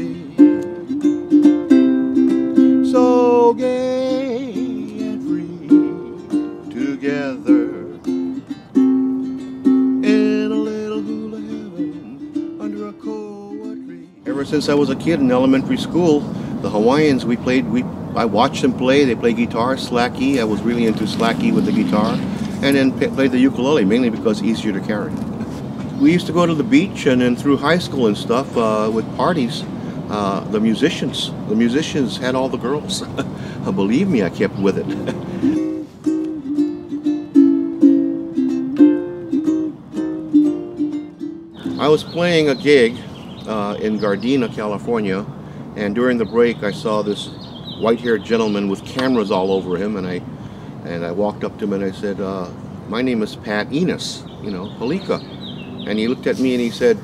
city, so gay and free, together in a little hula heaven under a koa tree. Ever since I was a kid in elementary school, the Hawaiians, I watched them play. They play guitar, slacky. I was really into slacky with the guitar, and then played the ukulele, mainly because it's easier to carry. We used to go to the beach, and then through high school and stuff, with parties, the musicians had all the girls. Believe me, I kept with it. I was playing a gig in Gardena, California, and during the break I saw this white-haired gentleman with cameras all over him, and I walked up to him and I said, my name is Pat Enos, Palika. And he looked at me and he said,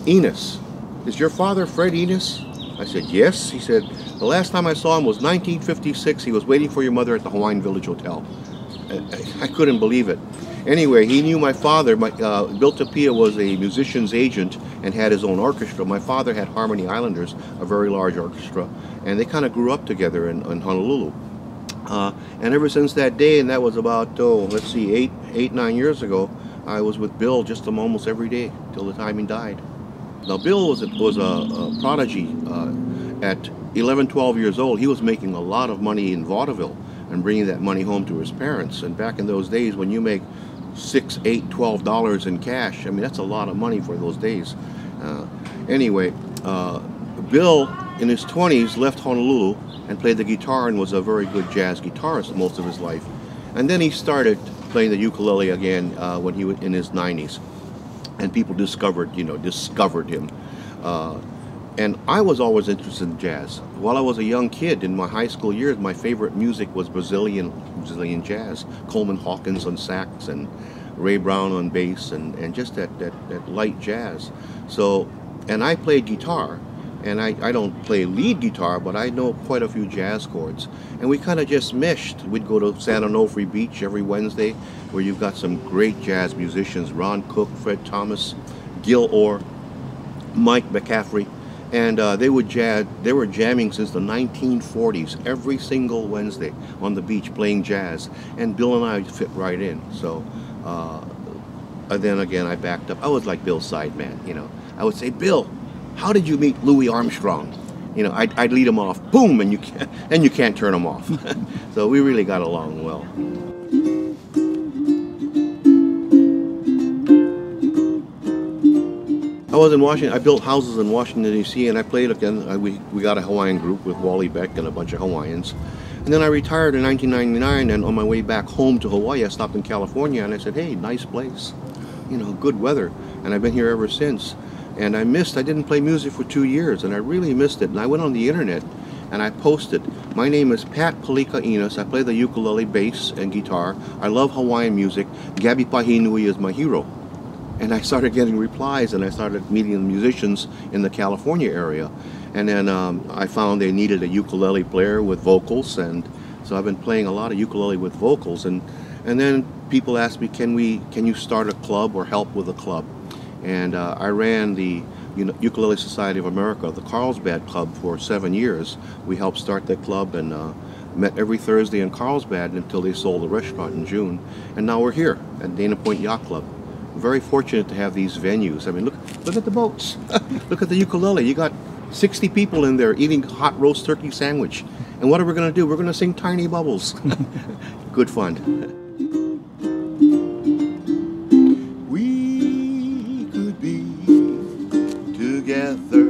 Enos, is your father Fred Enos? I said, yes. He said, the last time I saw him was 1956. He was waiting for your mother at the Hawaiian Village Hotel. I couldn't believe it. Anyway, he knew my father. Bill Tapia was a musician's agent and had his own orchestra. My father had Harmony Islanders, a very large orchestra, and they kind of grew up together in Honolulu. And ever since that day, and that was about, let's see, 9 years ago, I was with Bill just almost every day till the time he died. Now, Bill was a prodigy. At 11, 12 years old, he was making a lot of money in vaudeville and bringing that money home to his parents. And back in those days, when you make $6, $8, $12 in cash, I mean, that's a lot of money for those days. Anyway, Bill, in his 20s, left Honolulu and played the guitar and was a very good jazz guitarist most of his life. And then he started playing the ukulele again when he was in his 90s, and people discovered him. And I was always interested in jazz. While I was a young kid in my high school years, my favorite music was Brazilian jazz. Coleman Hawkins on sax and Ray Brown on bass, and just that light jazz. So, and I played guitar. And I don't play lead guitar, but I know quite a few jazz chords. And we kind of just meshed. We'd go to San Onofre Beach every Wednesday, where you've got some great jazz musicians, Ron Cook, Fred Thomas, Gil Orr, Mike McCaffrey. And they were jamming since the 1940s, every single Wednesday on the beach playing jazz. And Bill and I fit right in. So and then again, I backed up. I was like Bill's sideman, I would say, Bill, how did you meet Louis Armstrong? I'd lead him off, boom, and you can't turn him off. So we really got along well. I was in Washington. I built houses in Washington, D.C., and I played again. We got a Hawaiian group with Wally Beck and a bunch of Hawaiians. And then I retired in 1999, and on my way back home to Hawaii, I stopped in California, and I said, hey, nice place, good weather. And I've been here ever since. And I didn't play music for 2 years, and I really missed it. And I went on the internet and I posted, my name is Pat Palika Enos. I play the ukulele, bass, and guitar. I love Hawaiian music. Gabi Pahinui is my hero. And I started getting replies, and I started meeting the musicians in the California area. And then I found they needed a ukulele player with vocals, and so I've been playing a lot of ukulele with vocals. And then people asked me, can you start a club or help with a club? And I ran the Ukulele Society of America, the Carlsbad Club, for 7 years. We helped start that club and met every Thursday in Carlsbad until they sold the restaurant in June. And now we're here at Dana Point Yacht Club. Very fortunate to have these venues. I mean, look at the boats. Look at the ukulele. You got 60 people in there eating hot roast turkey sandwich. And what are we going to do? We're going to sing Tiny Bubbles. Good fun. Together